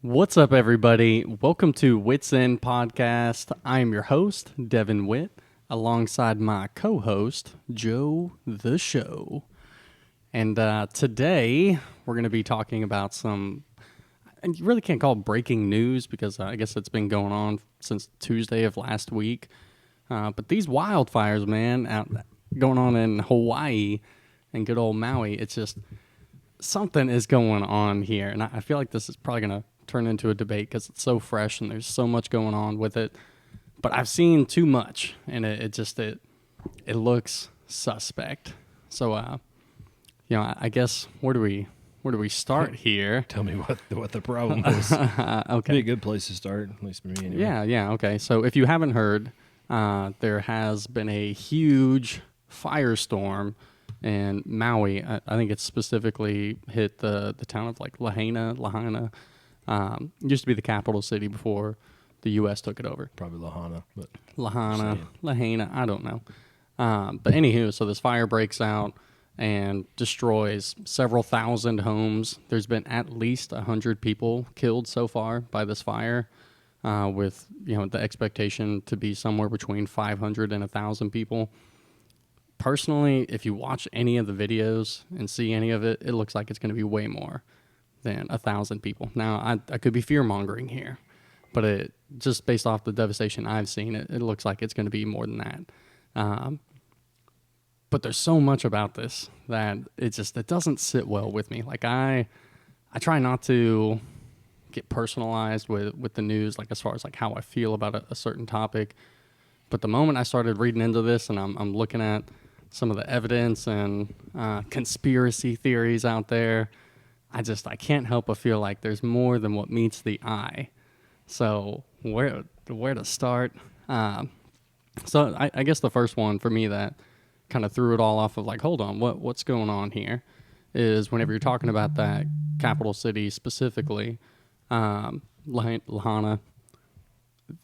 What's up, everybody? Welcome to Witts podcast. I am your host, Devin Witt, alongside my co-host, Joe the Show. And today, we're going to be talking about some, and you really can't call it breaking news because I guess it's been going on since Tuesday of last week. But these wildfires, man, going on in Hawaii and good old Maui, it's just something is going on here. And I feel like this is probably going to turn into a debate because it's so fresh and there's so much going on with it. But I've seen too much, and it looks suspect. So, I guess where do we start here? Tell me what the problem is. Okay, Be a good place to start, at least for me anyway. Yeah. Okay, so if you haven't heard, there has been a huge firestorm in Maui. I think it's specifically hit the town of like Lahaina. Used to be the capital city before the U.S. took it over. Probably Lahaina, but Lahaina, I don't know. But anywho, so this fire breaks out and destroys several thousand homes. There's been at least 100 people killed so far by this fire, with the expectation to be somewhere between 500 and 1,000 people. Personally, if you watch any of the videos and see any of it, it looks like it's going to be way more than 1,000 people. Now, I could be fear-mongering here, but it just based off the devastation I've seen, it looks like it's going to be more than that. But there's so much about this that it doesn't sit well with me. Like I try not to get personalized with the news, like as far as like how I feel about a certain topic. But the moment I started reading into this and I'm looking at some of the evidence and conspiracy theories out there, I can't help but feel like there's more than what meets the eye. So where to start? So I guess the first one for me that kind of threw it all off of like, hold on, what's going on here, is whenever you're talking about that capital city specifically, Lahaina,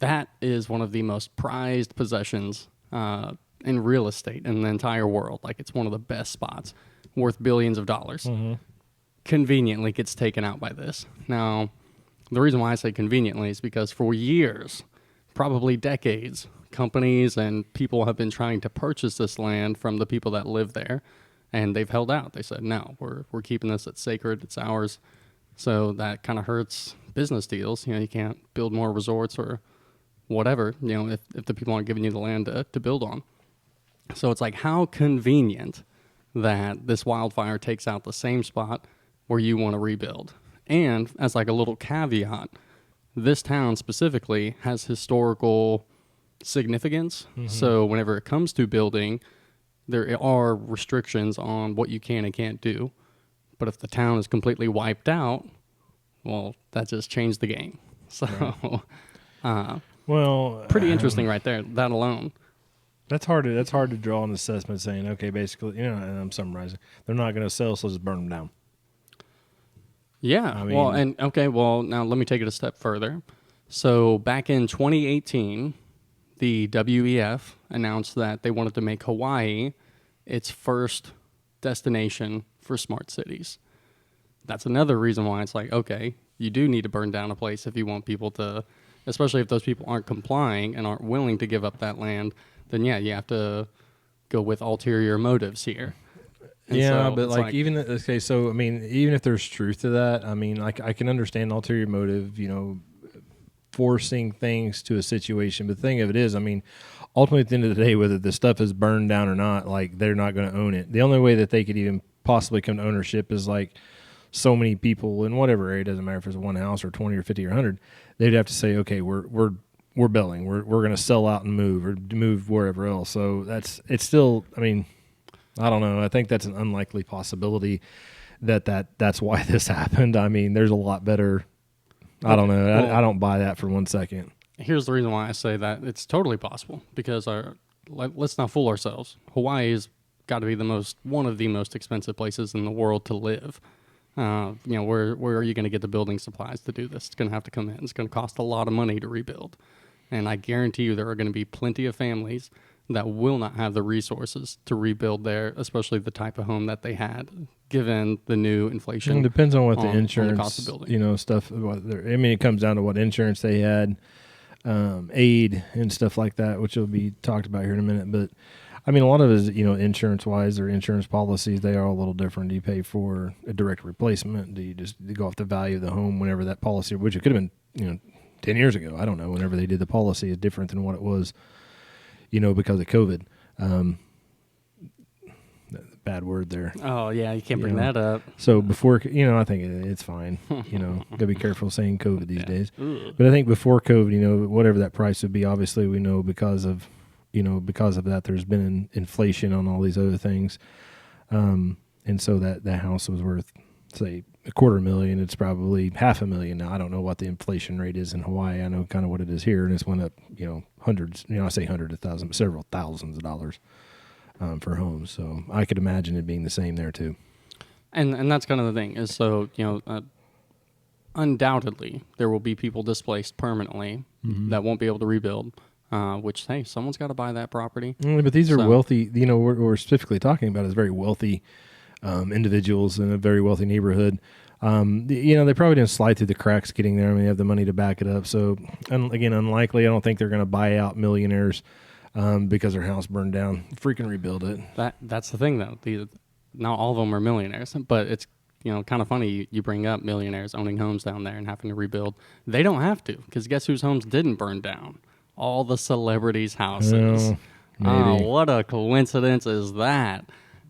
that is one of the most prized possessions in real estate in the entire world. Like it's one of the best spots, worth billions of dollars. Mm-hmm. Conveniently gets taken out by this. Now, the reason why I say conveniently is because for years, probably decades, companies and people have been trying to purchase this land from the people that live there, and they've held out. They said, no, we're keeping this. It's sacred. It's ours. So that kind of hurts business deals. You can't build more resorts or whatever, if the people aren't giving you the land to build on. So it's like, how convenient that this wildfire takes out the same spot where you want to rebuild. And as like a little caveat, this town specifically has historical significance. Mm-hmm. So whenever it comes to building, there are restrictions on what you can and can't do. But if the town is completely wiped out, well, that just changed the game. So, right. Pretty interesting right there, that alone. That's hard to draw an assessment saying, okay, basically, and I'm summarizing, they're not going to sell, so just burn them down. Yeah. I mean, now let me take it a step further. So back in 2018, the WEF announced that they wanted to make Hawaii its first destination for smart cities. That's another reason why it's like, okay, you do need to burn down a place if you want people to, especially if those people aren't complying and aren't willing to give up that land, then yeah, you have to go with ulterior motives here. And yeah, so but even if there's truth to that, I mean, like I can understand ulterior motive, forcing things to a situation. But the thing of it is, I mean, ultimately at the end of the day, whether the stuff is burned down or not, like they're not going to own it. The only way that they could even possibly come to ownership is like so many people in whatever area, doesn't matter if it's one house or 20 or 50 or 100, they'd have to say, okay, we're building, we're going to sell out and move wherever else. So it's still, I mean, I don't know. I think that's an unlikely possibility that's why this happened. I mean, there's a lot better. I don't know. Well, I don't buy that for 1 second. Here's the reason why I say that it's totally possible, because let's not fool ourselves. Hawaii's got to be one of the most expensive places in the world to live. Where are you going to get the building supplies to do this? It's going to have to come in. It's going to cost a lot of money to rebuild. And I guarantee you there are going to be plenty of families that will not have the resources to rebuild there, especially the type of home that they had, given the new inflation. It depends on what the on insurance, the cost of building. stuff. It comes down to what insurance they had, aid and stuff like that, which will be talked about here in a minute. But I mean, a lot of it is, insurance-wise, or insurance policies, they are a little different. Do you pay for a direct replacement? Do you just go off the value of the home whenever that policy, which it could have been, 10 years ago, I don't know, whenever they did the policy, is different than what it was, because of COVID. Bad word there. Oh, yeah, you can't bring that up. So before, I think it's fine. Gotta be careful saying COVID these days. Ugh. But I think before COVID, whatever that price would be, obviously we know because of that, there's been inflation on all these other things. And so that house was worth, say, $250,000. It's probably $500,000 now. I don't know what the inflation rate is in Hawaii. I know kind of what it is here, and it's went up, hundreds. I say hundreds of thousands, but several thousands of dollars for homes. So I could imagine it being the same there too. And that's kind of the thing is, so undoubtedly there will be people displaced permanently that won't be able to rebuild. Which, hey, someone's got to buy that property. But these are wealthy. We're specifically talking about is very wealthy individuals in a very wealthy neighborhood. They probably didn't slide through the cracks getting there. I mean, they have the money to back it up. So, again, unlikely. I don't think they're going to buy out millionaires because their house burned down. Freaking rebuild it. That's the thing, though. Not all of them are millionaires, but it's kind of funny you bring up millionaires owning homes down there and having to rebuild. They don't have to, because guess whose homes didn't burn down? All the celebrities' houses. Well, oh, what a coincidence is that?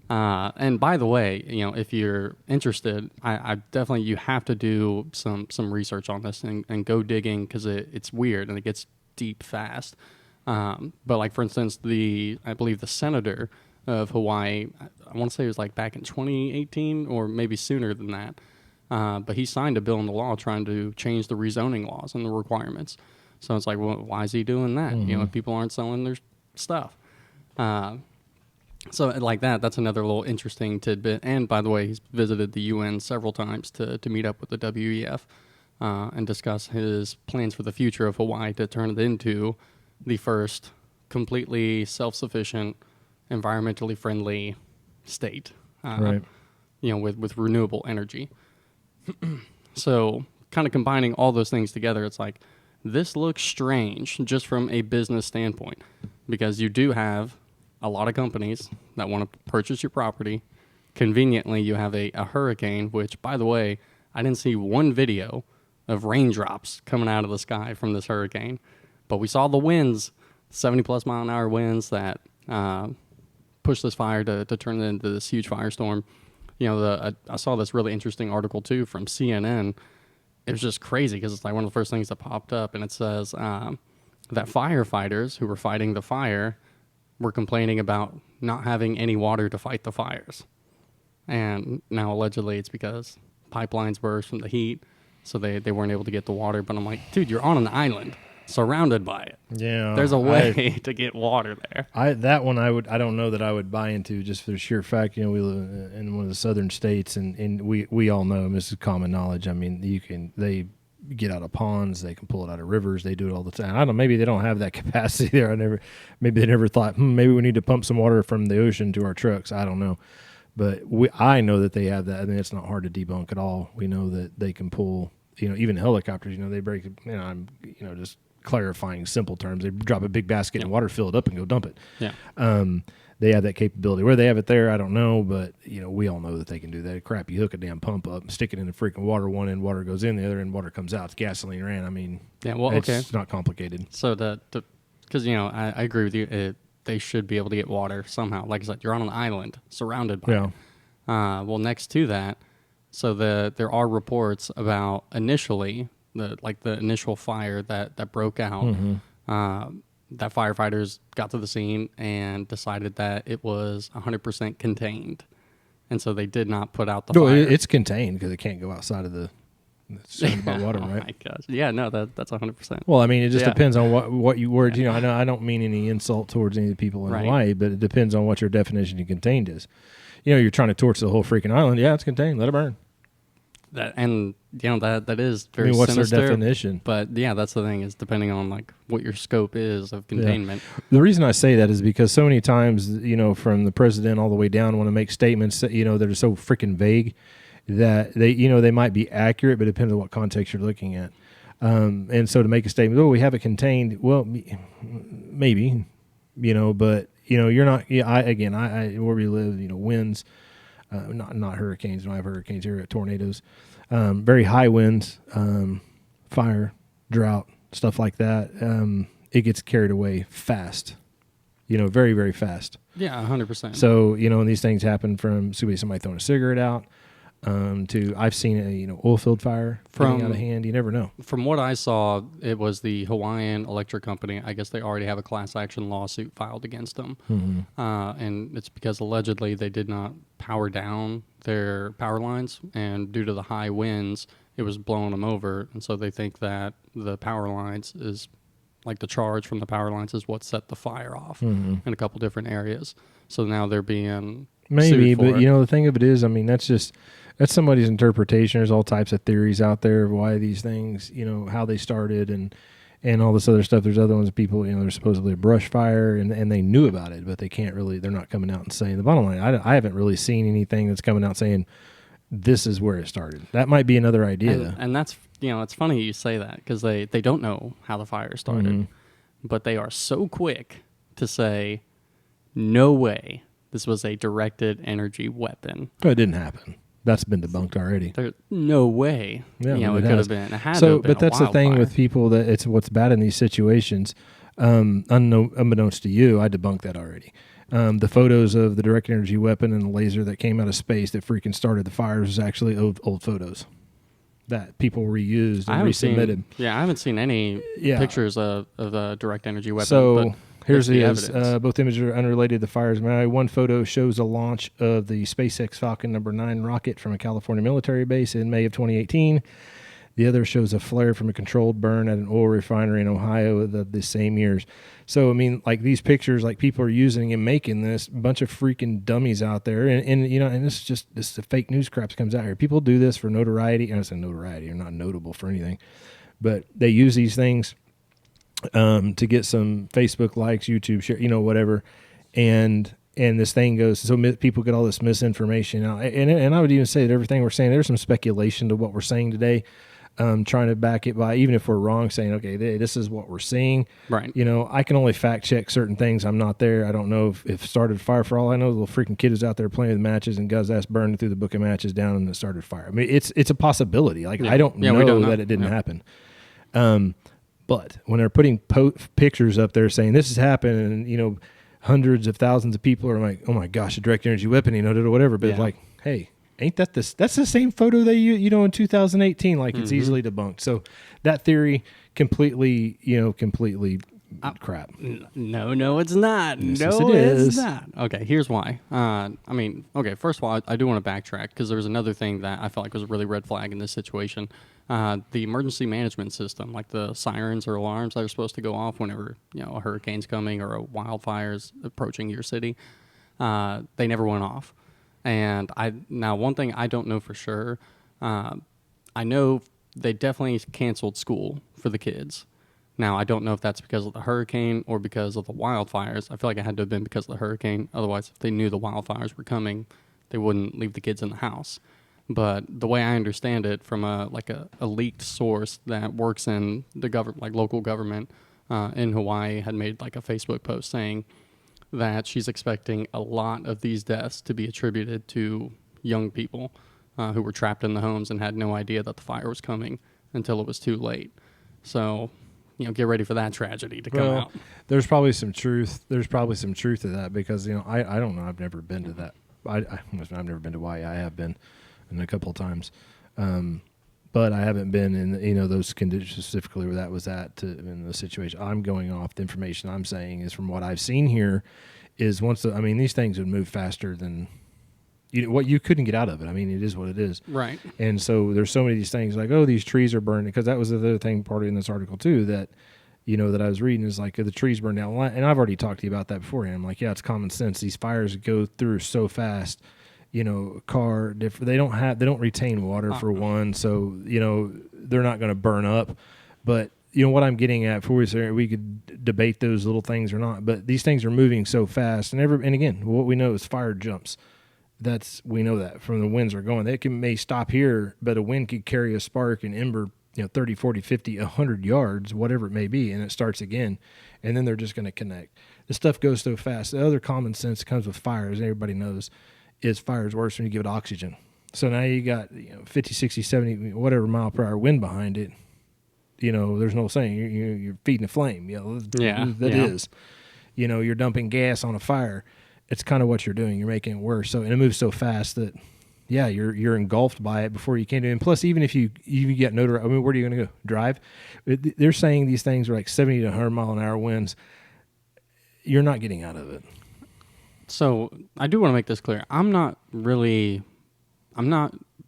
And by the way, if you're interested, I definitely, you have to do some research on this and go digging, because it's weird and it gets deep fast. But like, for instance, I believe the senator of Hawaii, I want to say it was like back in 2018 or maybe sooner than that. But he signed a bill into law trying to change the rezoning laws and the requirements. So it's like, well, why is he doing that? If people aren't selling their stuff. So like that's another little interesting tidbit. And by the way, he's visited the UN several times to meet up with the WEF and discuss his plans for the future of Hawaii to turn it into the first completely self-sufficient, environmentally friendly state. Right. With renewable energy. So kind of combining all those things together, it's like, this looks strange just from a business standpoint, because you do have a lot of companies that want to purchase your property. Conveniently, you have a hurricane, which, by the way, I didn't see one video of raindrops coming out of the sky from this hurricane, but we saw the winds, 70-plus mile-an-hour winds that pushed this fire to turn it into this huge firestorm. I saw this really interesting article, too, from CNN. It was just crazy, because it's like one of the first things that popped up, and it says that firefighters who were fighting the fire were complaining about not having any water to fight the fires. And now allegedly it's because pipelines burst from the heat, so they weren't able to get the water. But I'm like, dude, you're on an island surrounded by it. Yeah. There's a way to get water there. I don't know that I would buy into, just for the sheer fact, we live in one of the southern states, and we all know, and this is common knowledge. I mean, they get out of ponds, they can pull it out of rivers, they do it all the time. I don't know, maybe they don't have that capacity there. Maybe they never thought, maybe we need to pump some water from the ocean to our trucks. I don't know. But I know that they have that. I mean, it's not hard to debunk at all. We know that they can pull, even helicopters, they break, I'm, just clarifying simple terms. They drop a big basket in water, fill it up, and go dump it. Yeah. They have that capability. Where they have it there, I don't know, but we all know that they can do that. Crap, you hook a damn pump up, stick it in the freaking water. One end water goes in, the other end water comes out. It's gasoline ran. I mean, yeah. Well, okay. It's not complicated. So because I agree with you. They should be able to get water somehow. Like I said, you're on an island surrounded by it. Well, next to that, so there are reports about initially the initial fire that broke out. That firefighters got to the scene and decided that it was 100% contained, and so they did not put out the fire. It's contained because it can't go outside of the. It's about water, right? Oh my gosh! Yeah, no, that's 100%. Well, I mean, it just depends on what you words. I don't mean any insult towards any of the people in Hawaii, but it depends on what your definition of contained is. You're trying to torch the whole freaking island. Yeah, it's contained. Let it burn. and that is very what's sinister, their definition? But yeah, that's the thing, is depending on like what your scope is of containment. The reason I say that is because so many times, from the president all the way down, want to make statements that, that are so freaking vague that they might be accurate, but it depends on what context you're looking at. And so to make a statement, we have it contained. Well, maybe, but you're not. Yeah, I where we live, winds, not hurricanes. We don't have hurricanes here. Tornadoes, very high winds, fire, drought, stuff like that. It gets carried away fast. Very, very fast. Yeah, 100%. So and these things happen from somebody throwing a cigarette out. To I've seen a oil field fire getting out of hand. You never know. From what I saw, it was the Hawaiian Electric Company. I guess they already have a class action lawsuit filed against them, and it's because allegedly they did not power down their power lines, and due to the high winds, it was blowing them over, and so they think that the power lines is like the charge from the power lines is what set the fire off in a couple different areas. So now they're being maybe, sued for but it. the thing of it is, that's somebody's interpretation. There's all types of theories out there of why these things, how they started and all this other stuff. There's other ones, people, there's supposedly a brush fire and they knew about it, but they're not coming out and saying. The bottom line, I haven't really seen anything that's coming out saying this is where it started. That might be another idea. And that's, it's funny you say that, because they don't know how the fire started, but they are so quick to say, no way this was a directed energy weapon. It didn't happen. That's been debunked already. There's no way. Yeah, it could have been. It had to so, have been but that's the thing with people, that it's what's bad in these situations. Unbeknownst to you, I debunked that already. The photos of the direct energy weapon and the laser that came out of space that freaking started the fires was actually old photos that people reused and resubmitted. I haven't seen any pictures of a direct energy weapon. So but here's the evidence. Both images are unrelated to fires. One photo shows the launch of the SpaceX Falcon No. 9 rocket from a California military base in May of 2018. The other shows a flare from a controlled burn at an oil refinery in Ohio of the same years. So, these pictures, people are using and making this, a bunch of freaking dummies out there. And this is the fake news crap that comes out here. People do this for notoriety. And I say notoriety, you're not notable for anything. But they use these things to get some Facebook likes, YouTube share, whatever. And this thing goes, so people get all this misinformation out. And I would even say that everything we're saying, there's some speculation to what we're saying today. Trying to back it by, even if we're wrong, saying, okay, this is what we're seeing. Right. I can only fact check certain things. I'm not there. I don't know if it started fire. For all I know, the little freaking kid is out there playing with matches and got his ass burned through the book of matches down and it started fire. It's a possibility. I don't know that it didn't happen. But when they're putting pictures up there saying this has happened and, hundreds of thousands of people are like, oh my gosh, a direct energy weapon, or whatever. But it's like, hey, ain't that this? That's the same photo they in 2018. It's easily debunked. So that theory completely crap. No, it's not. Yes, no, it is. It's not. Okay, here's why. First of all, I do want to backtrack, because there was another thing that I felt like was a really red flag in this situation. The emergency management system, like the sirens or alarms that are supposed to go off whenever a hurricane's coming or a wildfire's approaching your city, they never went off. And one thing I don't know for sure, I know they definitely canceled school for the kids. Now, I don't know if that's because of the hurricane or because of the wildfires. I feel like it had to have been because of the hurricane. Otherwise, if they knew the wildfires were coming, they wouldn't leave the kids in the house. But the way I understand it from a leaked source that works in the local government in Hawaii had made a Facebook post saying that she's expecting a lot of these deaths to be attributed to young people who were trapped in the homes and had no idea that the fire was coming until it was too late. So, get ready for that tragedy to come out. There's probably some truth. There's probably some truth to that because, I don't know. I've never been to that. I've never been to Hawaii. I have been a couple of times. But I haven't been in, those conditions specifically where that was in the situation. I'm going off the information I'm saying is from what I've seen here is these things would move faster than what you couldn't get out of it. It is what it is. Right. And so there's so many of these things these trees are burning, because that was the other thing part in this article too, that, that I was reading is the trees burn down. And I've already talked to you about that beforehand. I'm like, yeah, it's common sense. These fires go through so fast. car. They don't retain water for one, so they're not going to burn up. But what I'm getting at, before we could debate those little things or not, but these things are moving so fast, and again, what we know is fire jumps. We know that from the winds are going. They may stop here, but a wind could carry a spark and ember 30, 40, 50, 100 yards, whatever it may be, and it starts again, and then they're just going to connect. This stuff goes so fast. The other common sense that comes with fires, everybody knows, is fire is worse when you give it oxygen. So now you got 50, 60, 70, whatever mile per hour wind behind it. There's no saying you're feeding a flame. That is. You're dumping gas on a fire. It's kind of what you're doing. You're making it worse. So, and it moves so fast that, you're engulfed by it before you can do it. And plus, even if you get notoriety, where are you going to go? Drive? They're saying these things are like 70 to 100 mile an hour winds. You're not getting out of it. So I do want to make this clear. I'm not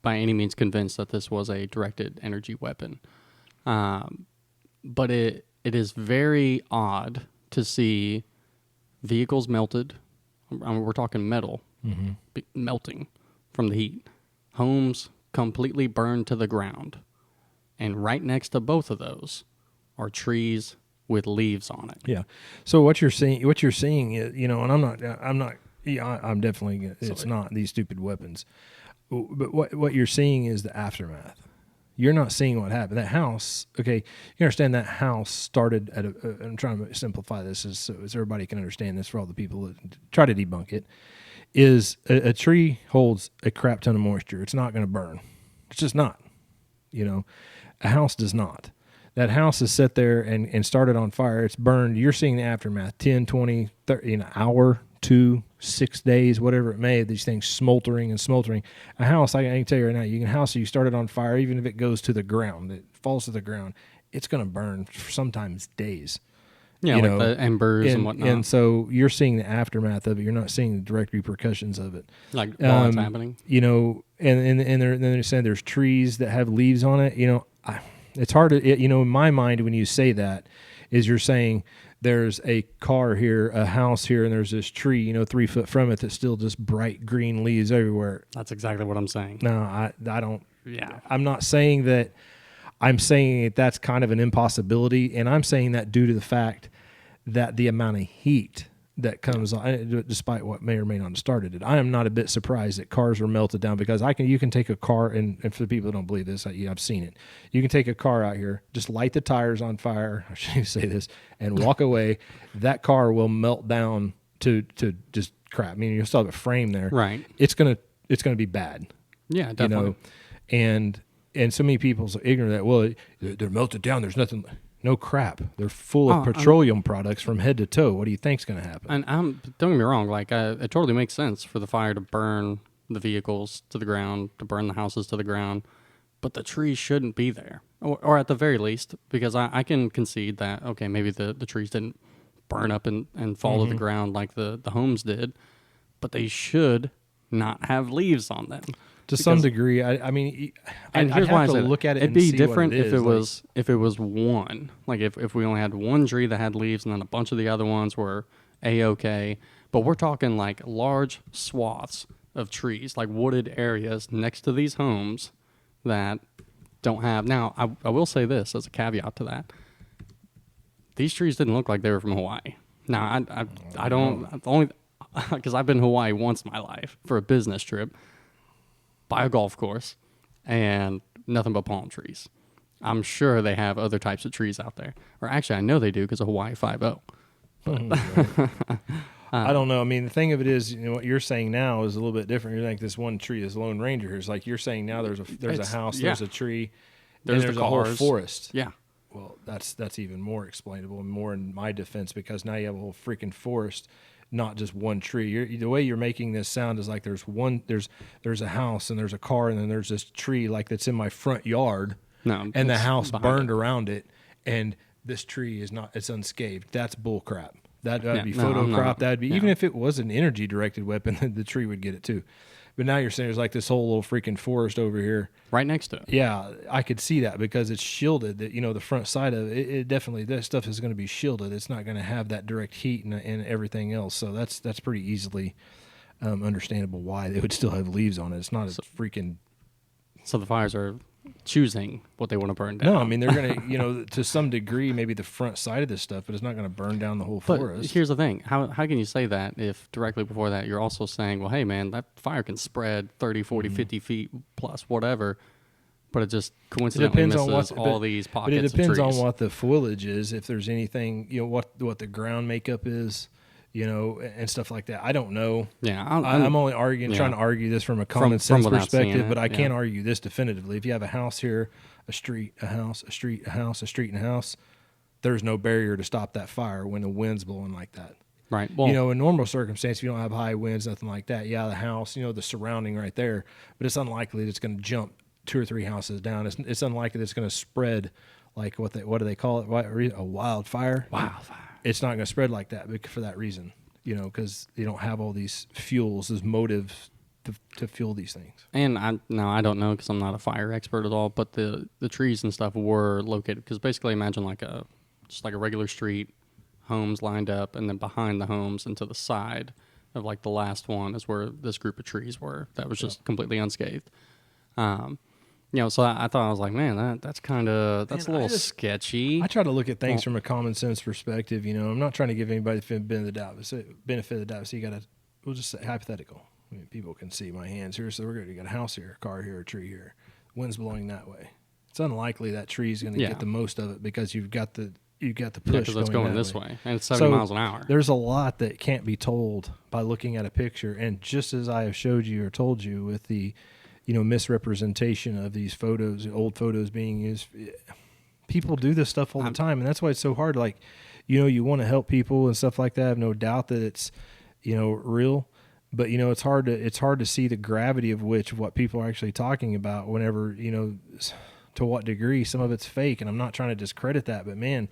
by any means convinced that this was a directed energy weapon. But it is very odd to see vehicles melted. We're talking metal melting from the heat. Homes completely burned to the ground. And right next to both of those are trees with leaves on it. Yeah. So what you're seeing is, and I'm definitely, it's not these stupid weapons. But what you're seeing is the aftermath. You're not seeing what happened. That house, okay, you understand that house started at I'm trying to simplify this so everybody can understand this for all the people that try to debunk it, is a tree holds a crap ton of moisture. It's not going to burn. It's just not. A house does not. That house is set there and started on fire. It's burned. You're seeing the aftermath, 10, 20, 30, an hour, 2, 6 days, whatever it may, these things smoldering and smoldering. A house, I can tell you right now, you start it on fire, even if it goes to the ground, it falls to the ground, it's going to burn for sometimes days. Yeah, like the embers and whatnot. And so you're seeing the aftermath of it. You're not seeing the direct repercussions of it. Like while it's happening. And they're saying there's trees that have leaves on it. It's hard to, in my mind, when you say that, is you're saying there's a car here, a house here, and there's this tree, 3 foot from it that's still just bright green leaves everywhere. That's exactly what I'm saying. No, I don't. Yeah. I'm not saying that. I'm saying that's kind of an impossibility, and I'm saying that due to the fact that the amount of heat that comes on, despite what may or may not have started it. I am not a bit surprised that cars were melted down because you can take a car, and for the people who don't believe this, I've seen it. You can take a car out here, just light the tires on fire, I shouldn't say this, and walk away. That car will melt down to just crap. You'll still have a frame there. Right. It's gonna be bad. Yeah, definitely. And so many people are so ignorant that, well, they're melted down. There's nothing. No crap. They're full of petroleum products from head to toe. What do you think's going to happen? And don't get me wrong. Like it totally makes sense for the fire to burn the vehicles to the ground, to burn the houses to the ground, but the trees shouldn't be there, or at the very least, because I can concede that okay, maybe the trees didn't burn up and fall to the ground like the homes did, but they should not have leaves on them. To some degree, I'd here's why I say look at it. It'd be different if it was one. Like if we only had one tree that had leaves, and then a bunch of the other ones were a-okay. But we're talking like large swaths of trees, like wooded areas next to these homes that don't have. Now, I will say this as a caveat to that: these trees didn't look like they were from Hawaii. Now, I don't only because I've been to Hawaii once in my life for a business trip. By a golf course, and nothing but palm trees. I'm sure they have other types of trees out there. Or actually, I know they do because of Hawaii 5-0. I don't know. The thing of it is, what you're saying now is a little bit different. You're like this one tree is Lone Ranger. It's like you're saying now there's a house, there's a tree, there's a whole forest. Yeah. Well, that's even more explainable and more in my defense because now you have a whole freaking forest. Not just one tree. The way you're making this sound is like there's a house and there's a car and then there's this tree like that's in my front yard. No, and the house burned around it, and this tree it's unscathed. That's bull crap. That'd be photo crop. That'd be even if it was an energy directed weapon, the tree would get it too. But now you're saying there's like this whole little freaking forest over here. Right next to it. Yeah, I could see that because it's shielded. That the front side of it definitely, that stuff is going to be shielded. It's not going to have that direct heat and everything else. So that's pretty easily understandable why they would still have leaves on it. It's not a freaking. So the fires are choosing what they want to burn down. No, I mean, they're going to, to some degree, maybe the front side of this stuff, but it's not going to burn down the whole But forest. here's the thing. How can you say that if directly before that you're also saying, well, hey, man, that fire can spread 30, 40, 50 feet plus whatever, but it just coincidentally misses all these pockets of trees. But it depends on what the foliage is, if there's anything, what the ground makeup is, and stuff like that. I don't know. Yeah, I'm only trying to argue this from a common sense perspective, but I can't argue this definitively. If you have a house here, a street, a house, a street, a house, a street, and a house, there's no barrier to stop that fire when the wind's blowing like that. Right. Well, in normal circumstance, if you don't have high winds, nothing like that, the house, the surrounding right there, but it's unlikely that it's going to jump 2 or 3 houses down. It's unlikely that it's going to spread like what do they call it? A wildfire. Wildfire. It's not going to spread like that for that reason, because you don't have all these fuels, these motives to fuel these things. And I don't know because I'm not a fire expert at all, but the trees and stuff were located because basically imagine just like a regular street, homes lined up, and then behind the homes and to the side of like the last one is where this group of trees were that was just completely unscathed. So I thought, I was like, man, that's a little sketchy. I try to look at things from a common sense perspective. I'm not trying to give anybody the benefit of the doubt. So we'll just say hypothetical. I mean, people can see my hands here. So we're going to get a house here, a car here, a tree here. Wind's blowing that way. It's unlikely that tree's going to get the most of it because you've got the push because it's going this way, and it's 70 miles an hour. There's a lot that can't be told by looking at a picture. And just as I have showed you or told you with the misrepresentation of these photos, old photos being used. People do this stuff all the time, and that's why it's so hard. Like, you want to help people and stuff like that. I have no doubt that it's, real, but it's hard to see the gravity of what people are actually talking about whenever, to what degree some of it's fake. And I'm not trying to discredit that, but man,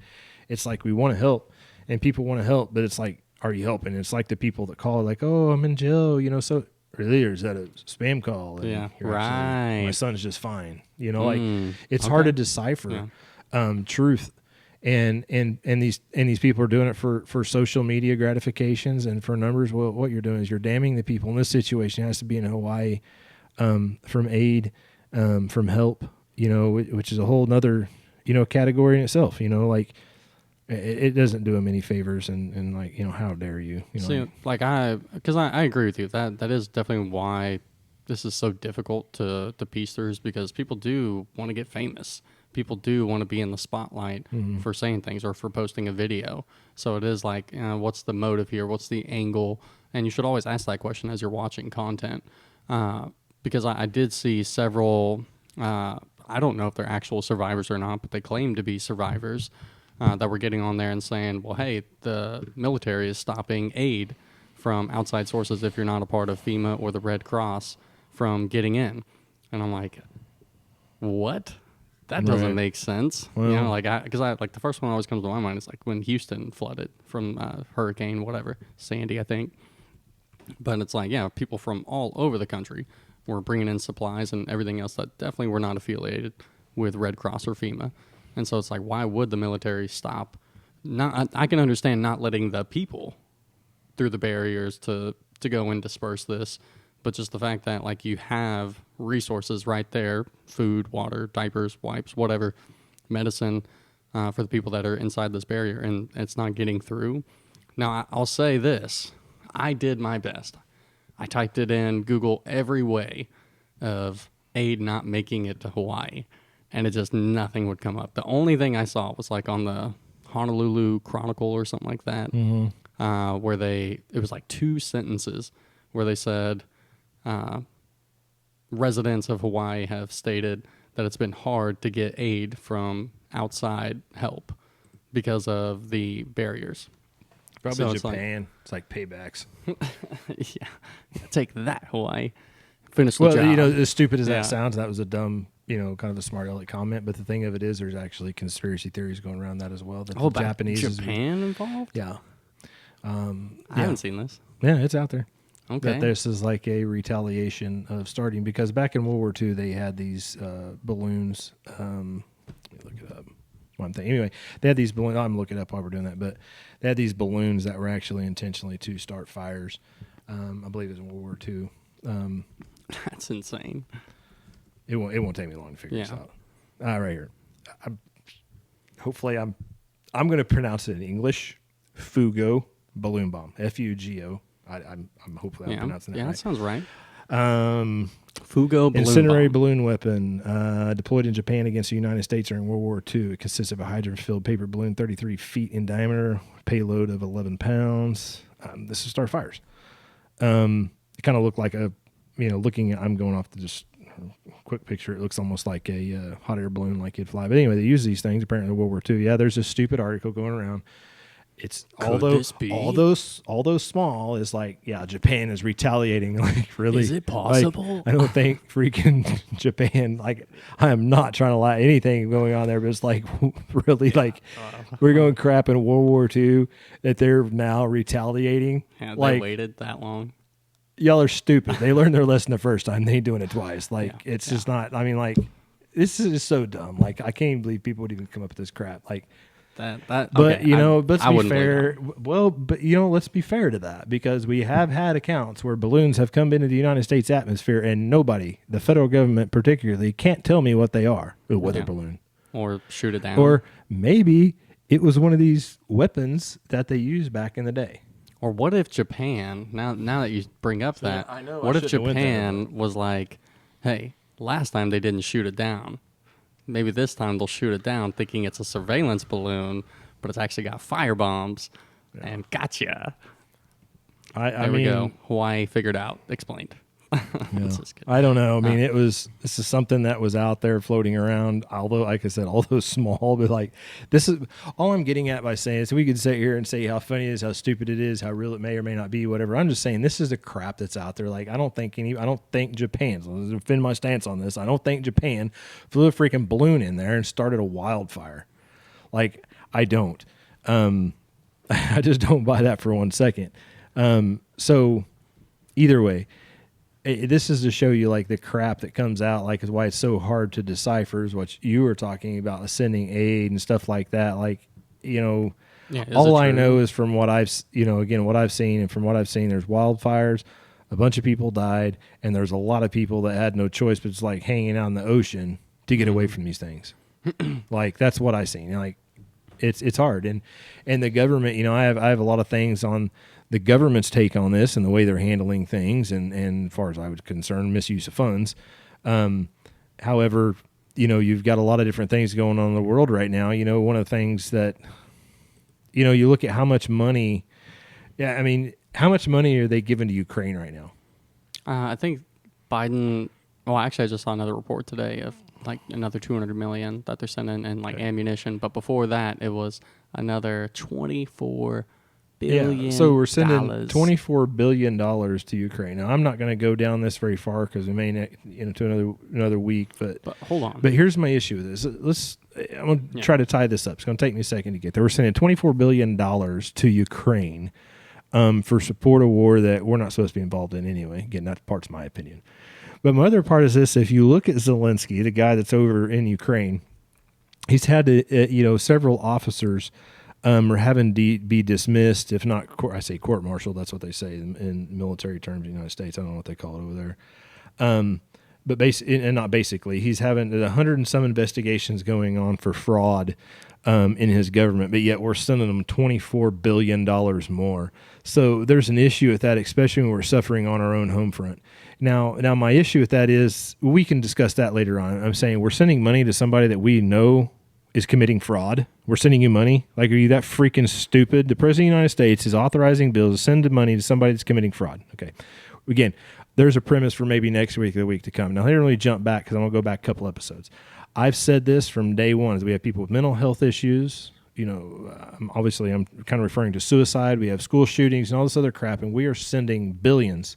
it's like we want to help and people want to help, but it's like, are you helping? It's like the people that call like, oh, I'm in jail, so. Really, or is that a spam call? And yeah, right. My son's just fine. It's hard to decipher truth, and these people are doing it for social media gratifications and for numbers. Well, what you're doing is you're damning the people. In this situation, it has to be in Hawaii, from aid, from help. Which is a whole nother category in itself. It doesn't do them any favors, and how dare you? Because I agree with you that is definitely why this is so difficult to piece through, is because people do want to get famous. People do want to be in the spotlight for saying things or for posting a video. So it is like, what's the motive here? What's the angle? And you should always ask that question as you're watching content, because I did see several. I don't know if they're actual survivors or not, but they claim to be survivors. That were getting on there and saying, well, hey, the military is stopping aid from outside sources if you're not a part of FEMA or the Red Cross from getting in. And I'm like, what? That doesn't make sense. Well, because the first one always comes to my mind is like when Houston flooded from hurricane, whatever, Sandy, I think. But it's like, people from all over the country were bringing in supplies and everything else that definitely were not affiliated with Red Cross or FEMA. And so it's like, why would the military stop? I can understand not letting the people through the barriers to go and disperse this, but just the fact that you have resources right there, food, water, diapers, wipes, whatever, medicine for the people that are inside this barrier, and it's not getting through. Now, I'll say this. I did my best. I typed it in Google every way of aid not making it to Hawaii. And it just, nothing would come up. The only thing I saw was on the Honolulu Chronicle or something like that, where it was 2 sentences where they said, residents of Hawaii have stated that it's been hard to get aid from outside help because of the barriers. Probably so Japan. It's like paybacks. Yeah. Take that, Hawaii. Finish the job. Well, as stupid as that sounds, that was a dumb, kind of a smart aleck comment. But the thing of it is, there's actually conspiracy theories going around that as well. That the Japanese Japan involved? Yeah. I haven't seen this. Yeah, it's out there. Okay. That this is like a retaliation of starting, because back in World War II, they had these balloons. Let me look it up. One thing. Anyway, they had these balloons. I'm looking it up while we're doing that. But they had these balloons that were actually intentionally to start fires. I believe it was in World War II. That's insane. It won't take me long to figure this out. Right here. Hopefully I'm going to pronounce it in English. Fugo balloon bomb. Fugo. I'm hopefully I'm pronouncing that right. Yeah, that sounds right. Fugo balloon incendiary bomb. balloon weapon deployed in Japan against the United States during World War II. It consists of a hydrogen-filled paper balloon 33 feet in diameter, payload of 11 pounds. This is start fires. It kind of looked like I'm going off the just quick picture. It looks almost like a hot air balloon like it'd fly. But anyway, they use these things apparently in World War II. Yeah, there's this stupid article going around. It's although those small is like, yeah, Japan is retaliating. Like, really? Is it possible? Like, I don't think freaking Japan, like, I am not trying to lie anything going on there, but it's like, really, like, we're going crap in World War II that they're now retaliating. Yeah, like, they waited that long. Y'all are stupid. They learned their lesson the first time. They ain't doing it twice. Like, it's just not, I mean, like, this is so dumb. Like, I can't even believe people would even come up with this crap. Like, But okay, let's be wouldn't fair. Well, but let's be fair to that, because we have had accounts where balloons have come into the United States atmosphere and nobody, the federal government particularly, can't tell me what they are. A weather balloon. Or shoot it down. Or maybe it was one of these weapons that they used back in the day. Or what if Japan, now that you bring up that, I know, what I if shouldn't have went there, Japan was like, hey, last time they didn't shoot it down. Maybe this time they'll shoot it down thinking it's a surveillance balloon, but it's actually got fire bombs and gotcha. There we go. Hawaii figured out. Explained. I don't know. I mean, this is something that was out there floating around. Although, like I said, although small, but like, this is all I'm getting at by saying is, we could sit here and say how funny it is, how stupid it is, how real it may or may not be, whatever. I'm just saying this is the crap that's out there. Like, I don't think Japan, so let's defend my stance on this. I don't think Japan flew a freaking balloon in there and started a wildfire. Like, I don't. I just don't buy that for 1 second. So either way, this is to show you like the crap that comes out, like, is why it's so hard to decipher, is what you were talking about, sending aid and stuff like that. Like, all I know is from what I've, what I've seen, and from what I've seen, there's wildfires, a bunch of people died, and there's a lot of people that had no choice but just like hanging out in the ocean to get away from these things. Like, that's what I've seen. Like, it's hard, and the government, I have a lot of things on the government's take on this and the way they're handling things, and as far as I was concerned, misuse of funds. However, you've got a lot of different things going on in the world right now. One of the things that, you look at how much money, how much money are they giving to Ukraine right now? I think Biden, actually I just saw another report today of like another $200 million that they're sending in like ammunition. But before that, it was another $24 billion. Yeah, so we're sending $24 billion to Ukraine. Now, I'm not going to go down this very far because we may to another week. But hold on. But here's my issue with this. I'm going to try to tie this up. It's going to take me a second to get there. We're sending $24 billion to Ukraine for support a war that we're not supposed to be involved in anyway. Again, that part's my opinion. But my other part is this. If you look at Zelensky, the guy that's over in Ukraine, he's had to, several officers are having to be dismissed, if not, I say court-martialed, that's what they say in military terms in the United States. I don't know what they call it over there. But not basically, he's having 100 and some investigations going on for fraud in his government, but yet we're sending them $24 billion more. So there's an issue with that, especially when we're suffering on our own home front. Now my issue with that is, we can discuss that later on. I'm saying we're sending money to somebody that we know is committing fraud. We're sending you money. Like, are you that freaking stupid? The President of the United States is authorizing bills to send money to somebody that's committing fraud. Okay. Again, there's a premise for maybe next week or the week to come. Now, let me jump back because I'm going to go back a couple episodes. I've said this from day one, is we have people with mental health issues. Obviously, I'm kind of referring to suicide. We have school shootings and all this other crap, and we are sending billions.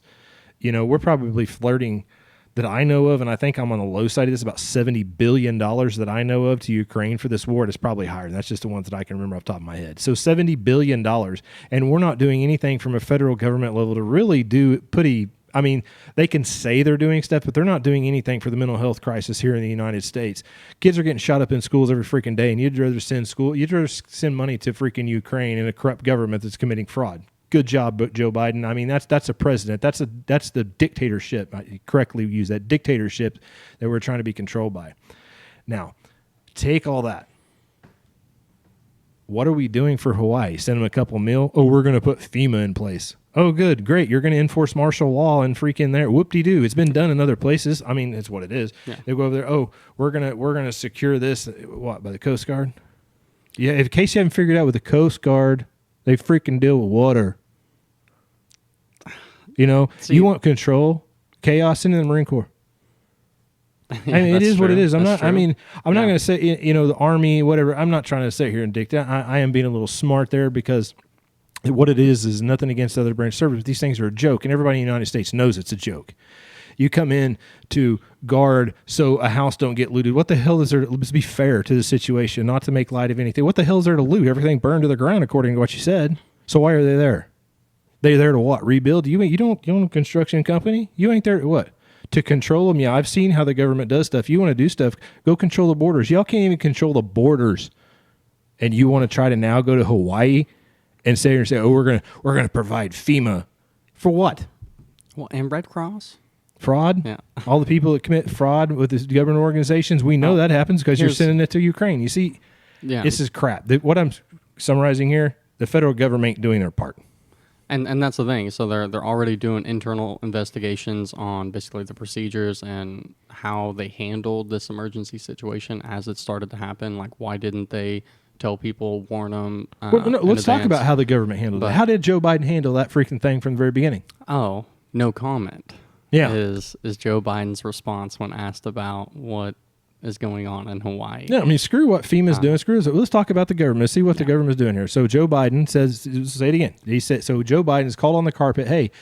We're probably flirting, that I know of, and I think I'm on the low side of this, about $70 billion that I know of to Ukraine for this war. It's probably higher. That's just the ones that I can remember off the top of my head. So $70 billion, and we're not doing anything from a federal government level to really they can say they're doing stuff, but they're not doing anything for the mental health crisis here in the United States. Kids are getting shot up in schools every freaking day, and you'd rather send money to freaking Ukraine and a corrupt government that's committing fraud. Good job, Joe Biden. I mean, that's a president. That's the dictatorship. I correctly use that dictatorship that we're trying to be controlled by. Now, take all that. What are we doing for Hawaii? Send them a couple mil? Oh, we're going to put FEMA in place. Oh, good, great. You're going to enforce martial law and freaking there. Whoop-de-doo. It's been done in other places. I mean, it's what it is. Yeah. They go over there. Oh, we're gonna secure this. What, by the Coast Guard? Yeah. In case you haven't figured out, with the Coast Guard, they freaking deal with water. You know, you want control, chaos in the Marine Corps. Yeah, I mean, it is what it is. I'm not going to say, the Army, whatever. I'm not trying to sit here and dictate. I am being a little smart there, because what it is nothing against other branch service. These things are a joke, and everybody in the United States knows it's a joke. You come in to guard so a house don't get looted. What the hell is there? Let's be fair to the situation, not to make light of anything. What the hell is there to loot? Everything burned to the ground, according to what you said. So why are they there? They're there to what? Rebuild? You don't own a construction company? You ain't there to what? To control them? Yeah, I've seen how the government does stuff. You want to do stuff, go control the borders. Y'all can't even control the borders, and you want to try to now go to Hawaii and say, oh, we're gonna provide FEMA for what? Well, and Red Cross. Fraud? Yeah. All the people that commit fraud with the government organizations, we know that happens because you're sending it to Ukraine. You see, this is crap. What I'm summarizing here, the federal government ain't doing their part. And that's the thing. So they're already doing internal investigations on basically the procedures and how they handled this emergency situation as it started to happen. Like, why didn't they tell people, warn them? Let's talk about how the government handled it. How did Joe Biden handle that freaking thing from the very beginning? Oh, no comment. Yeah. Is Joe Biden's response when asked about what is going on in Hawaii. Yeah, I mean, screw what FEMA's doing. Screw it. Let's talk about the government. Let's see what the government's doing here. So Joe Biden says, say it again. He said, so Joe Biden's called on the carpet. Hey,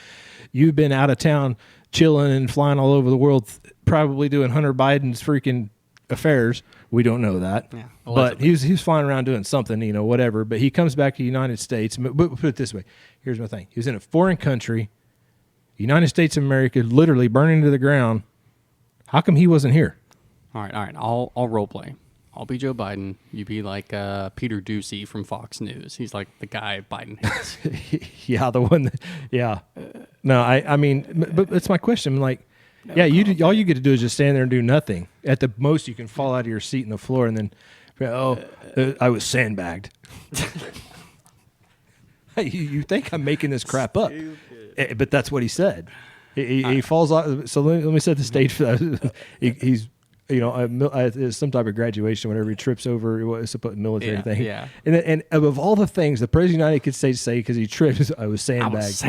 you've been out of town chilling and flying all over the world, probably doing Hunter Biden's freaking affairs. We don't know that. Yeah, but he's flying around doing something, whatever. But he comes back to the United States. But put it this way. Here's my thing. He was in a foreign country, United States of America, literally burning to the ground. How come he wasn't here? All right. I'll role play. I'll be Joe Biden. You be like Peter Ducey from Fox News. He's like the guy Biden hates. Yeah, the one. No, I mean, but that's my question. Like, all you get to do is just stand there and do nothing. At the most, you can fall out of your seat on the floor and then, I was sandbagged. You think I'm making this crap up? But that's what he said. He falls out. So let me set the stage for that. He's some type of graduation, whenever he trips over, it was a military thing. Yeah. And of all the things the president of the United States say, because he trips, I was sandbagged.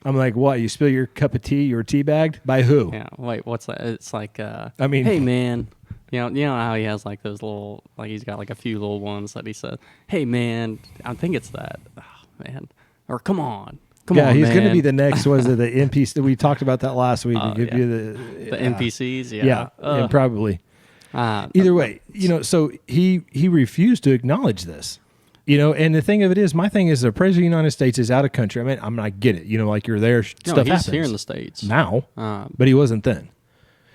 I'm like, what? You spill your cup of tea? You were teabagged? By who? Yeah. Wait, what's that? It's like, hey man, you know how he has like those little, like he's got like a few little ones that he says, hey man, I think it's that. Oh man, or come on. Yeah, he's going to be the next. Was it the NPC? We talked about that last week. Give you the NPCs. Yeah, probably. Either way, so he refused to acknowledge this. And the thing of it is, my thing is, the president of the United States is out of country. I mean, I get it. Like you're there, stuff happens. He's here in the States now, but he wasn't then.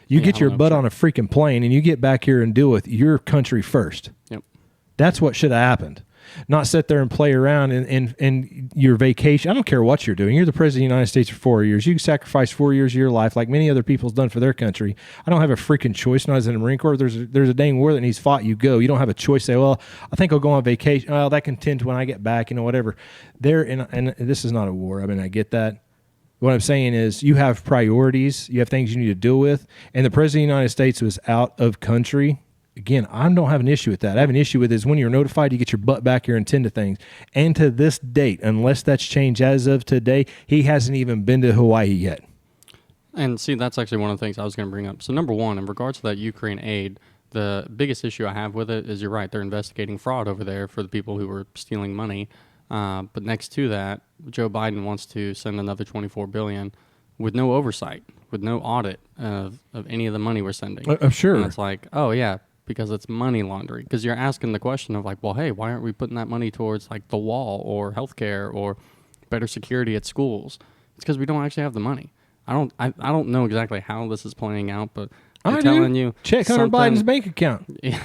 You get your butt on a freaking plane and you get back here and deal with your country first. Yep, that's what should have happened. Not sit there and play around and your vacation. I don't care what you're doing. You're the president of the United States for 4 years. You can sacrifice 4 years of your life like many other people's done for their country. I don't have a freaking choice. Not as in the Marine Corps. There's a dang war that needs fought. You go. You don't have a choice. Say, well, I think I'll go on vacation. Well, that can tend to when I get back. Whatever. And this is not a war. I mean, I get that. What I'm saying is you have priorities. You have things you need to deal with. And the president of the United States was out of country. Again, I don't have an issue with that. I have an issue with is when you're notified, you get your butt back here and tend to things. And to this date, unless that's changed as of today, he hasn't even been to Hawaii yet. And see, that's actually one of the things I was going to bring up. So number one, in regards to that Ukraine aid, the biggest issue I have with it is you're right. They're investigating fraud over there for the people who were stealing money. But next to that, Joe Biden wants to send another $24 billion with no oversight, with no audit of any of the money we're sending. I'm sure. And it's like, oh, yeah. Because it's money laundering. Because you're asking the question of like, well, hey, why aren't we putting that money towards like the wall or healthcare or better security at schools? It's because we don't actually have the money. I don't know exactly how this is playing out, but I'm telling you, check Hunter Biden's bank account. Yeah.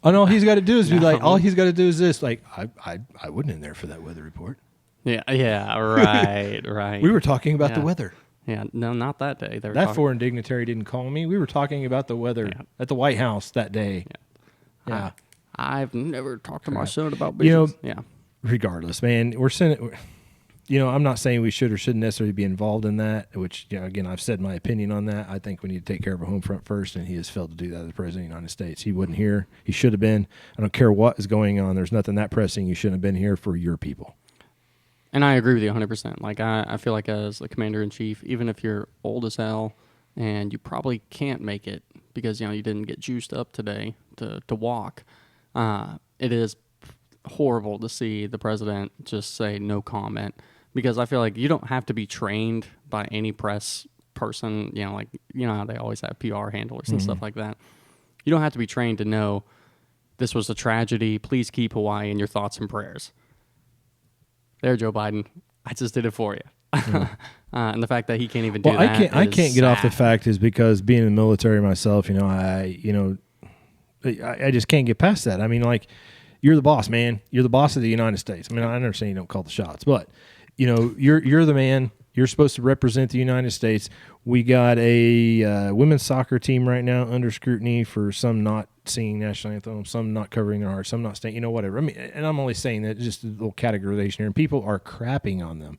And all he's got to do is be like, all he's got to do is this. Like, I wasn't in there for that weather report. Yeah, right. We were talking about the Yeah. weather. Yeah, no, not that day. They were That talking- foreign dignitary didn't call me. We were talking about the weather at the White House that day. Yeah. I've never talked to my son about You know, business. Yeah. Regardless, man, we're sending. You know, I'm not saying we should or shouldn't necessarily be involved in that, which, you know, again, I've said my opinion on that. I think we need to take care of our home front first, and he has failed to do that as the President of the United States. He wasn't here. He should have been. I don't care what is going on. There's nothing that pressing. You shouldn't have been here for your people. And I agree with you 100%. Like, I feel like as the commander-in-chief, even if you're old as hell and you probably can't make it because, you know, you didn't get juiced up today to walk, it is horrible to see the president just say no comment, because I feel like you don't have to be trained by any press person, you know, like, you know how they always have PR handlers and stuff like that. You don't have to be trained to know this was a tragedy. Please keep Hawaii in your thoughts and prayers. There, Joe Biden, I just did it for you. And the fact that he can't even do that. I can't get off the sad. fact is because being in the military myself, you know, I just can't get past that. I mean, like, you're the boss, man. You're the boss of the United States. I mean, I understand you don't call the shots, but you know, you're the man. You're supposed to represent the United States. We got a women's soccer team right now under scrutiny for some not singing national anthem, some not covering their heart, some not staying, you know, whatever. I mean, and I'm only saying that just a little categorization here, and people are crapping on them.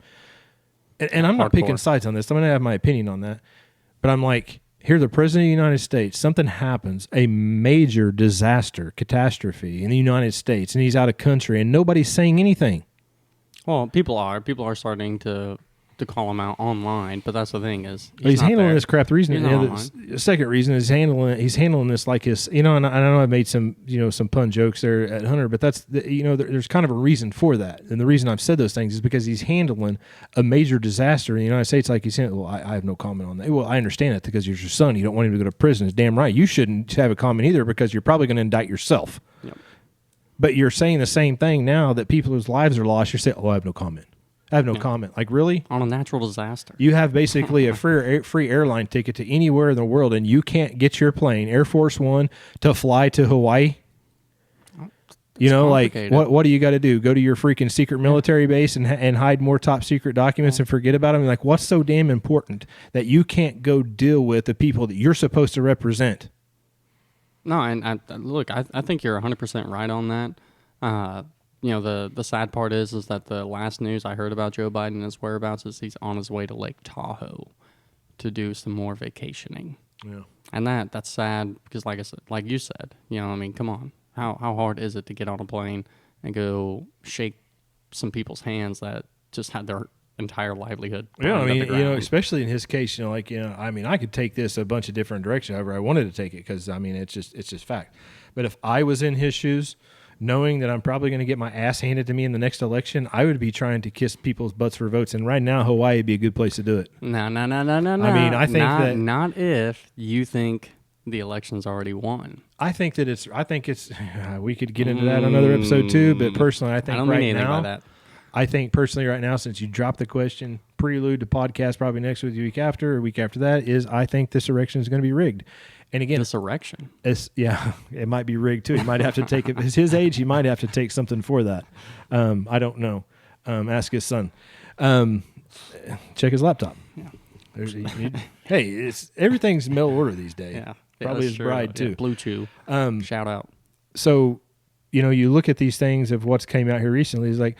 And I'm not Hardcore. picking sides on this. I'm going to have my opinion on that. But I'm like, here, the President of the United States, something happens, a major disaster, catastrophe in the United States, and he's out of country, and nobody's saying anything. Well, people are starting to call him out online, but that's the thing is He's not handling there. this crap. The reason, He's you not know, online. the second reason is he's handling this like his, you know, and I know I've made some, you know, some pun jokes there at Hunter, but that's, you know, there's kind of a reason for that. And the reason I've said those things is because he's handling a major disaster in the United States like he's saying, well, I have no comment on that. Well, I understand that because you're your son. You don't want him to go to prison. It's damn right. You shouldn't have a comment either because you're probably going to indict yourself. Yep. But you're saying the same thing now that people whose lives are lost. You're saying, oh, I have no comment. I have no comment. Like, really? On a natural disaster. You have basically a free airline ticket to anywhere in the world, and you can't get your plane, Air Force One, to fly to Hawaii? You know, like, what do you got to do? Go to your freaking secret military base and hide more top secret documents and forget about them? Like, what's so damn important that you can't go deal with the people that you're supposed to represent? No, and look, I think you're 100% right on that. You know, the sad part is that the last news I heard about Joe Biden and his whereabouts is he's on his way to Lake Tahoe to do some more vacationing. Yeah. And that's sad because, like I said, like you said, you know, I mean, come on, how hard is it to get on a plane and go shake some people's hands that just had their entire livelihood? Yeah, I burned up mean, the you know, ground? especially in his case, you know, like, you know, I mean, I could take this a bunch of different directions however I wanted to take it because, I mean, it's just fact. But if I was in his shoes, knowing that I'm probably going to get my ass handed to me in the next election, I would be trying to kiss people's butts for votes. And right now, Hawaii would be a good place to do it. No. I mean, I think not if you think the election's already won. I think it's, we could get into that on another episode too, but personally, I think I don't mean right anything now, by that. I think personally right now, since you dropped the question, prelude to podcast probably next week, the week after, or week after that, is I think this election is going to be rigged. And again, Insurrection. it might be rigged too. He might have to take it. At his age, he might have to take something for that. I don't know. Ask his son. Check his laptop. Yeah. Hey, everything's mail order these days. Yeah. Probably that's his true. bride too. Yeah, Blue Chew. Shout out. So, you know, you look at these things of what's came out here recently. Is like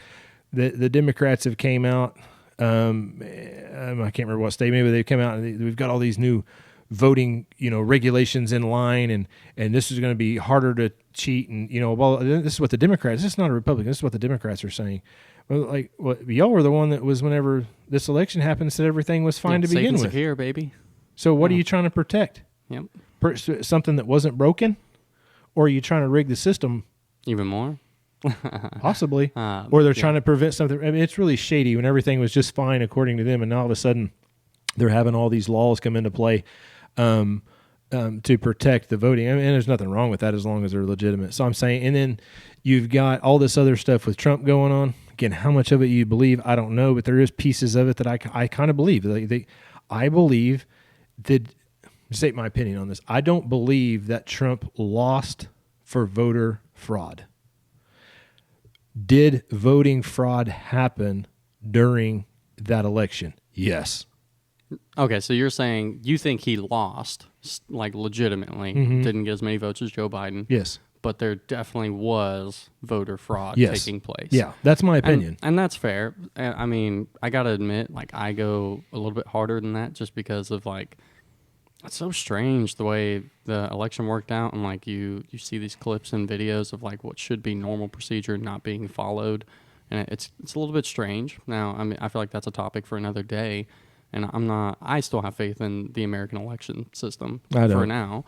the Democrats have came out. I can't remember what state. Maybe they came out and we've got all these new voting, you know, regulations in line, and this is going to be harder to cheat, and you know, well, this is what the Democrats. This is not a Republican. This is what the Democrats are saying. Well, like, y'all were the one that was whenever this election happened said everything was fine to Safe begin and with. secure, baby. So what are you trying to protect? Yep. Something that wasn't broken, or are you trying to rig the system? Even more. Possibly, or they're trying to prevent something. I mean, it's really shady when everything was just fine according to them, and now all of a sudden they're having all these laws come into play to protect the voting. I mean, and there's nothing wrong with that as long as they're legitimate. So I'm saying, and then you've got all this other stuff with Trump going on. Again, how much of it you believe, I don't know, but there is pieces of it that I kind of believe. I believe that, state my opinion on this, I don't believe that Trump lost for voter fraud. Did voting fraud happen during that election? Yes. Okay, so you're saying you think he lost, like legitimately, didn't get as many votes as Joe Biden. Yes. But there definitely was voter fraud Yes. taking place. Yeah, that's my opinion. And that's fair. I mean, I got to admit, like, I go a little bit harder than that just because of, like, it's so strange the way the election worked out. And, like, you see these clips and videos of, like, what should be normal procedure not being followed. And it's a little bit strange. Now, I mean, I feel like that's a topic for another day. And I still have faith in the American election system for now.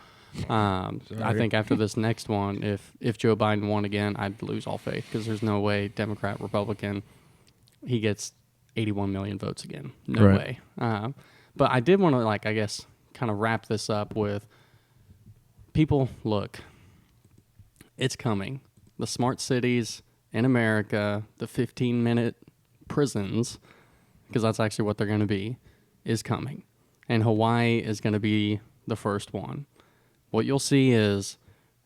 I think after this next one, if Joe Biden won again, I'd lose all faith because there's no way Democrat, Republican, he gets 81 million votes again. No way. But I did want to, like, I guess, kind of wrap this up with people, look, it's coming. The smart cities in America, the 15-minute prisons, because that's actually what they're going to be, is coming. And Hawaii is going to be the first one. What you'll see is,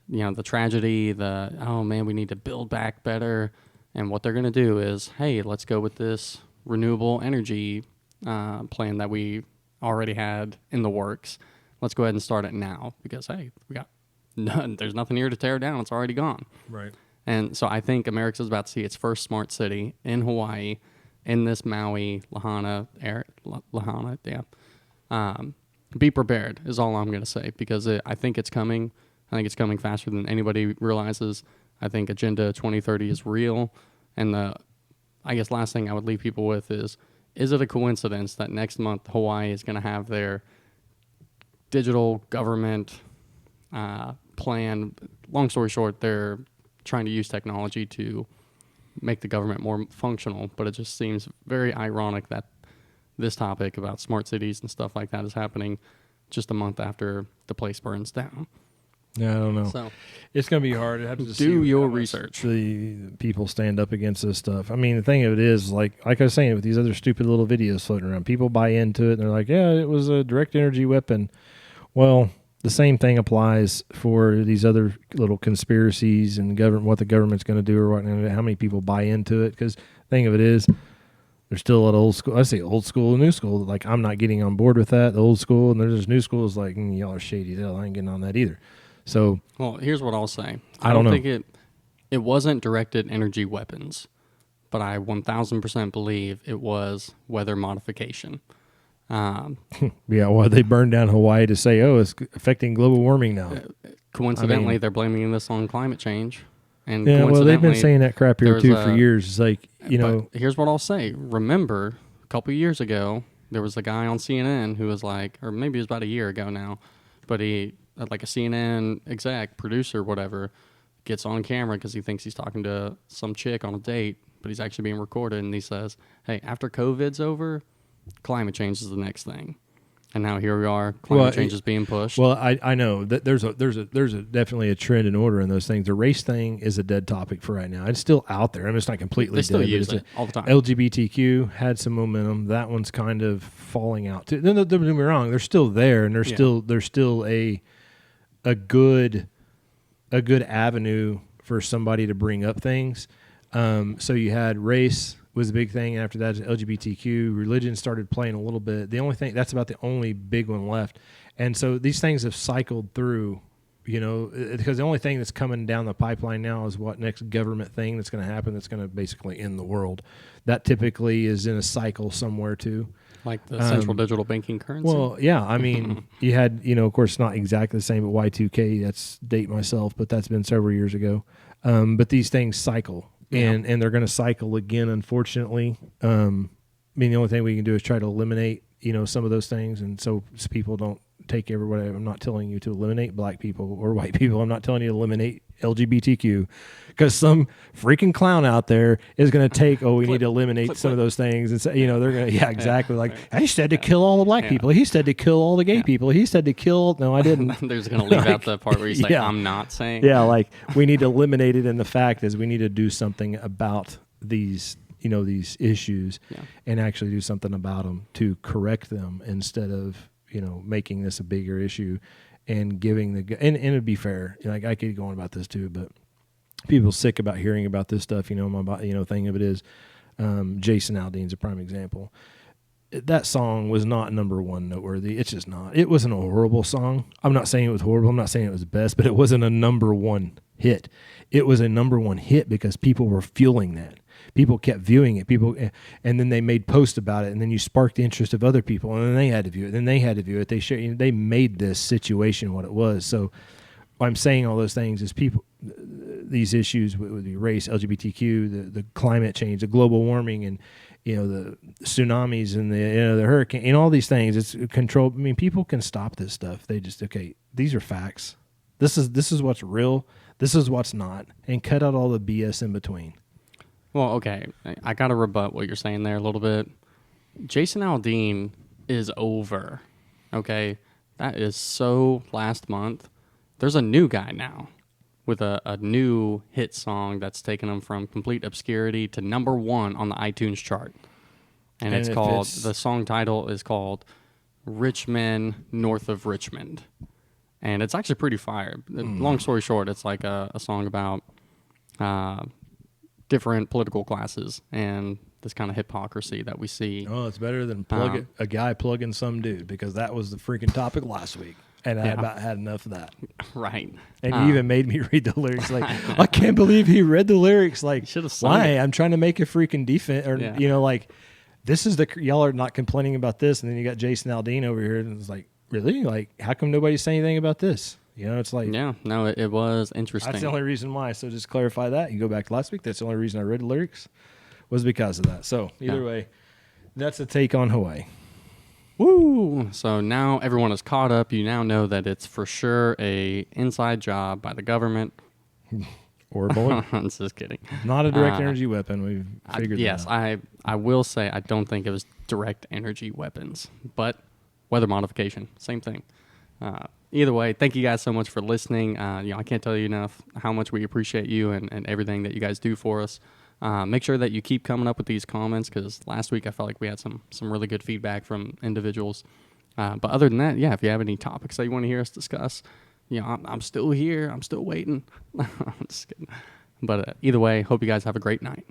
the tragedy, oh man, we need to build back better. And what they're going to do is, hey, let's go with this renewable energy plan that we already had in the works. Let's go ahead and start it now because, hey, there's nothing here to tear down. It's already gone. Right. And so I think America's about to see its first smart city in Hawaii, in this Maui, Lahaina, be prepared is all I'm going to say because I think it's coming. I think it's coming faster than anybody realizes. I think Agenda 2030 is real. And I guess last thing I would leave people with is it a coincidence that next month Hawaii is going to have their digital government plan? Long story short, they're trying to use technology to make the government more functional, but it just seems very ironic that this topic about smart cities and stuff like that is happening just a month after the place burns down. Yeah, I don't know. So it's going to be hard. I have to just do your research. The people stand up against this stuff. I mean, the thing of it is, like I was saying, with these other stupid little videos floating around, people buy into it and they're like, yeah, it was a direct energy weapon. Well, the same thing applies for these other little conspiracies and what the government's going to do or what, and how many people buy into it. Because the thing of it is, there's still a lot of old school. I say old school and new school. Like, I'm not getting on board with that. The old school, and there's this new school is like, y'all are shady as hell. I ain't getting on that either. So, well, here's what I'll say. I don't know. think it wasn't directed energy weapons, but I 1,000% believe it was weather modification. Yeah, well, they burned down Hawaii to say, oh, it's affecting global warming now. Coincidentally, they're blaming this on climate change. And yeah, well, they've been saying that crap here too for years. It's like, here's what I'll say. Remember, a couple of years ago, there was a guy on CNN who was like, or maybe it was about a year ago now, but he, like a CNN exec, producer, whatever, gets on camera because he thinks he's talking to some chick on a date, but he's actually being recorded, and he says, hey, after COVID's over, climate change is the next thing. And now here we are. Climate change is being pushed. Well, I know that there's definitely a trend and order in those things. The race thing is a dead topic for right now. It's still out there. I mean, it's not completely they still dead. Use it all the time. LGBTQ had some momentum. That one's kind of falling out too. Don't get me wrong. They're still there, and there's still a good avenue for somebody to bring up things. So you had race was a big thing. After that, LGBTQ. Religion started playing a little bit. The only thing, that's about the only big one left. And so these things have cycled through, because the only thing that's coming down the pipeline now is what next government thing that's going to happen that's going to basically end the world. That typically is in a cycle somewhere too. Like the central digital banking currency? Well, yeah. I mean, you had, of course, not exactly the same, but Y2K, that's date myself, but that's been several years ago. But these things cycle. And they're going to cycle again, unfortunately. I mean, the only thing we can do is try to eliminate, some of those things. And so people don't take everybody. I'm not telling you to eliminate black people or white people. I'm not telling you to eliminate LGBTQ, because some freaking clown out there is going to take, we need to eliminate some of those things. And say, they're going to, exactly. Like, he said to kill all the black people. He said to kill all the gay people. He said to kill, no, I didn't. They're just going to leave out the part where he's like, I'm not saying. Yeah, like, we need to eliminate it. And the fact is we need to do something about these, these issues and actually do something about them to correct them instead of, making this a bigger issue. and giving and to be fair, like I could go on about this too, but people sick about hearing about this stuff. Thing of it is, Jason Aldean's a prime example. That song was not number one noteworthy. It's just not. It wasn't a horrible song. I'm not saying it was horrible. I'm not saying it was the best, but it wasn't a number one hit. It was a number one hit because people were fueling that. People kept viewing it. And then they made posts about it, and then you sparked the interest of other people, and then they had to view it. Then they had to view it. They made this situation what it was. So I'm saying all those things is people, these issues with the race, LGBTQ, the climate change, the global warming, and the tsunamis and the hurricane and all these things. It's controlled. I mean, people can stop this stuff. They just, okay, these are facts. This is what's real. This is what's not, and cut out all the BS in between. Well, okay, I got to rebut what you're saying there a little bit. Jason Aldean is over. Okay, that is so last month. There's a new guy now with a new hit song that's taken him from complete obscurity to number one on the iTunes chart. And it's called, the song title is called Rich Men North of Richmond. And it's actually pretty fire. Long story short, it's like a song about different political classes and this kind of hypocrisy that we see. Oh, it's better than a guy plugging some dude, because that was the freaking topic last week. And I about had enough of that. Right. And you even made me read the lyrics. Like, I can't believe he read the lyrics. Like, why? I'm trying to make a freaking defense. Or, like, this is y'all are not complaining about this. And then you got Jason Aldean over here. And it's like, really? Like, how come nobody's saying anything about this? It's like. Yeah, no, it was interesting. That's the only reason why. So just clarify that. You go back to last week. That's the only reason I read the lyrics was because of that. So either way, that's a take on Hawaii. Woo! So now everyone is caught up. You now know that it's for sure a inside job by the government. Or a bullet. I'm just kidding. Not a direct energy weapon. We've figured that out. Yes, I will say I don't think it was direct energy weapons, but weather modification, same thing. Either way, thank you guys so much for listening. I can't tell you enough how much we appreciate you and everything that you guys do for us. Make sure that you keep coming up with these comments, because last week I felt like we had some really good feedback from individuals. But other than that, if you have any topics that you want to hear us discuss, I'm still here. I'm still waiting. I'm just kidding. But either way, hope you guys have a great night.